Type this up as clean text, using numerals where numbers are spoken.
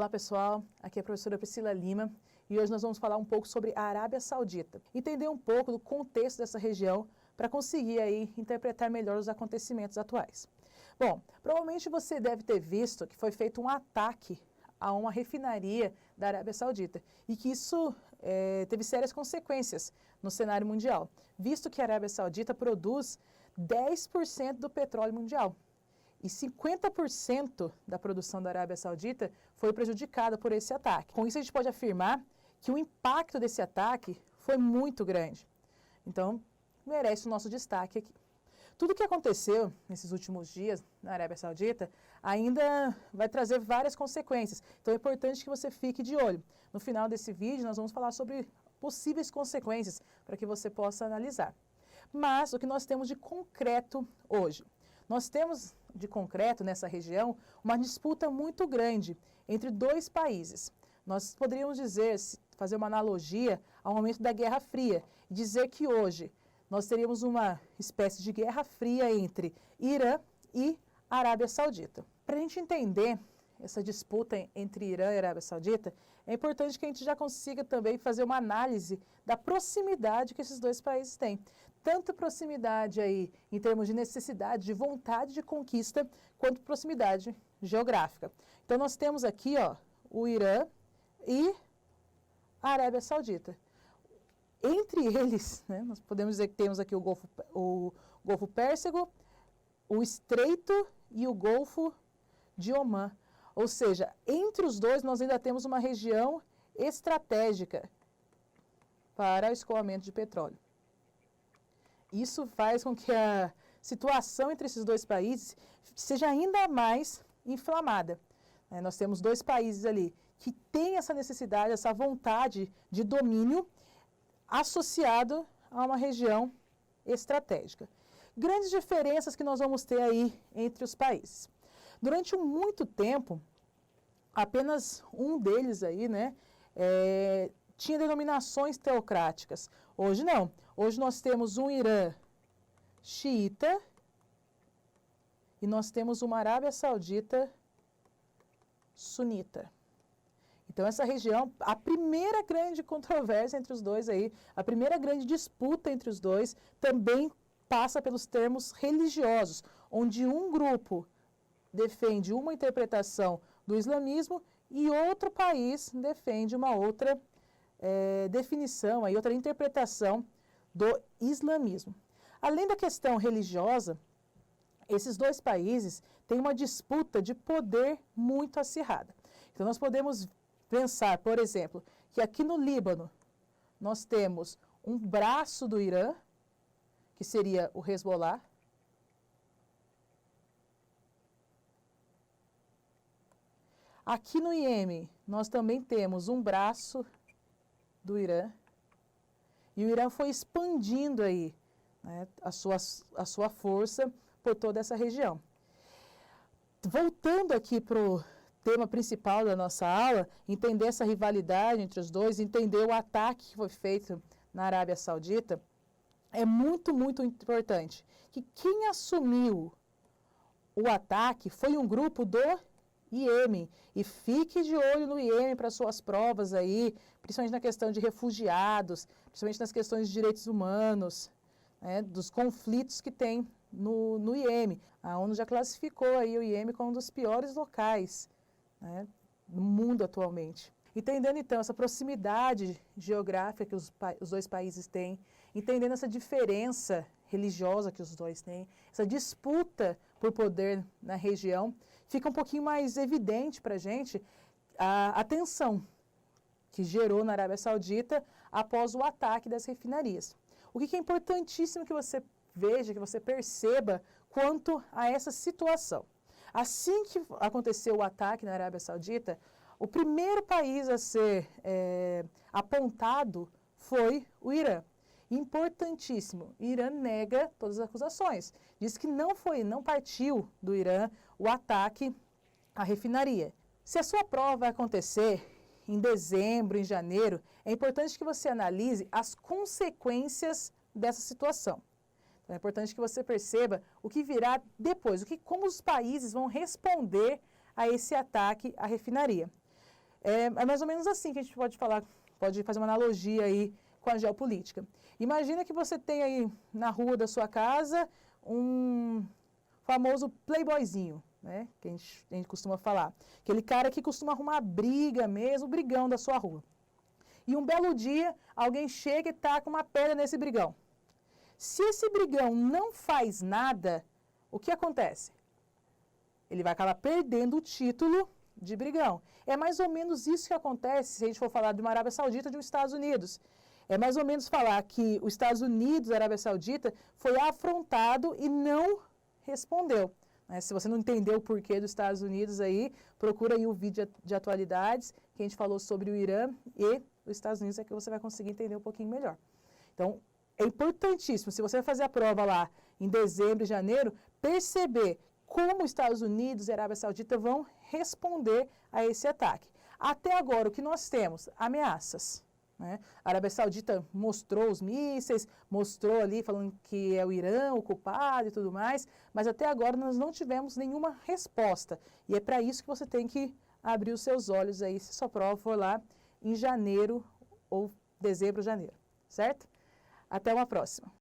Olá pessoal, aqui é a professora Priscila Lima e hoje nós vamos falar um pouco sobre a Arábia Saudita. Entender um pouco do contexto dessa região para conseguir aí interpretar melhor os acontecimentos atuais. Bom, provavelmente você deve ter visto que foi feito um ataque a uma refinaria da Arábia Saudita e que isso teve sérias consequências no cenário mundial, visto que a Arábia Saudita produz 10% do petróleo mundial. E 50% da produção da Arábia Saudita foi prejudicada por esse ataque. Com isso, a gente pode afirmar que o impacto desse ataque foi muito grande. Então, merece o nosso destaque aqui. Tudo o que aconteceu nesses últimos dias na Arábia Saudita ainda vai trazer várias consequências. Então, é importante que você fique de olho. No final desse vídeo, nós vamos falar sobre possíveis consequências para que você possa analisar. Mas, o que nós temos de concreto hoje? Nós temos de concreto nessa região uma disputa muito grande entre dois países. Nós poderíamos dizer, fazer uma analogia ao momento da Guerra Fria, e dizer que hoje nós teríamos uma espécie de Guerra Fria entre Irã e Arábia Saudita. Para a gente entender essa disputa entre Irã e Arábia Saudita, é importante que a gente já consiga também fazer uma análise da proximidade que esses dois países têm. Tanto proximidade aí em termos de necessidade, de vontade de conquista, quanto proximidade geográfica. Então nós temos aqui, ó, o Irã e a Arábia Saudita. Entre eles, né, nós podemos dizer que temos aqui o Golfo Pérsico, o Estreito e o Golfo de Omã. Ou seja, entre os dois nós ainda temos uma região estratégica para o escoamento de petróleo. Isso faz com que a situação entre esses dois países seja ainda mais inflamada. Nós temos dois países ali que têm essa necessidade, essa vontade de domínio associado a uma região estratégica. Grandes diferenças que nós vamos ter aí entre os países. Durante muito tempo, apenas um deles aí, né, tinha denominações teocráticas. Hoje não. Hoje nós temos um Irã xiita e nós temos uma Arábia Saudita sunita. Então essa região, a primeira grande controvérsia entre os dois aí, a primeira grande disputa entre os dois, também passa pelos termos religiosos, onde um grupo defende uma interpretação do islamismo e outro país defende uma outra definição, aí, outra interpretação do islamismo. Além da questão religiosa, esses dois países têm uma disputa de poder muito acirrada. Então nós podemos pensar, por exemplo, que aqui no Líbano nós temos um braço do Irã, que seria o Hezbollah, aqui no Iêmen, nós também temos um braço do Irã, e o Irã foi expandindo aí, né, a sua força por toda essa região. Voltando aqui para o tema principal da nossa aula, entender essa rivalidade entre os dois, entender o ataque que foi feito na Arábia Saudita, é muito, muito importante que quem assumiu o ataque foi um grupo do Iêmen, e fique de olho no Iêmen para suas provas aí, principalmente na questão de refugiados, principalmente nas questões de direitos humanos, né, dos conflitos que tem no Iêmen. A ONU já classificou aí o Iêmen como um dos piores locais, né, no mundo atualmente. Entendendo então essa proximidade geográfica que os dois países têm, entendendo essa diferença religiosa que os dois têm, essa disputa por poder na região, fica um pouquinho mais evidente para a gente a tensão que gerou na Arábia Saudita após o ataque das refinarias. O que é importantíssimo que você veja, que você perceba quanto a essa situação. Assim que aconteceu o ataque na Arábia Saudita, o primeiro país a ser apontado foi o Irã. Importantíssimo, o Irã nega todas as acusações. Diz que não partiu do Irã o ataque à refinaria. Se a sua prova vai acontecer em dezembro, em janeiro, é importante que você analise as consequências dessa situação. Então, é importante que você perceba o que virá depois, como os países vão responder a esse ataque à refinaria. É mais ou menos assim que a gente pode falar, pode fazer uma analogia aí com a geopolítica. Imagina que você tem aí na rua da sua casa um famoso playboyzinho, né, que a gente costuma falar. Aquele cara que costuma arrumar briga mesmo, o brigão da sua rua. E um belo dia, alguém chega e taca uma pedra nesse brigão. Se esse brigão não faz nada, o que acontece? Ele vai acabar perdendo o título de brigão. É mais ou menos isso que acontece se a gente for falar de uma Arábia Saudita ou de um Estados Unidos. É mais ou menos falar que os Estados Unidos, a Arábia Saudita, foi afrontado e não respondeu. Se você não entendeu o porquê dos Estados Unidos aí, procura aí o vídeo de atualidades que a gente falou sobre o Irã e os Estados Unidos, é que você vai conseguir entender um pouquinho melhor. Então, é importantíssimo, se você vai fazer a prova lá em dezembro e janeiro, perceber como os Estados Unidos e a Arábia Saudita vão responder a esse ataque. Até agora, o que nós temos? Ameaças. Né? A Arábia Saudita mostrou os mísseis, mostrou ali falando que é o Irã o culpado e tudo mais, mas até agora nós não tivemos nenhuma resposta. E é para isso que você tem que abrir os seus olhos aí, se sua prova for lá em janeiro ou dezembro, janeiro, certo? Até uma próxima.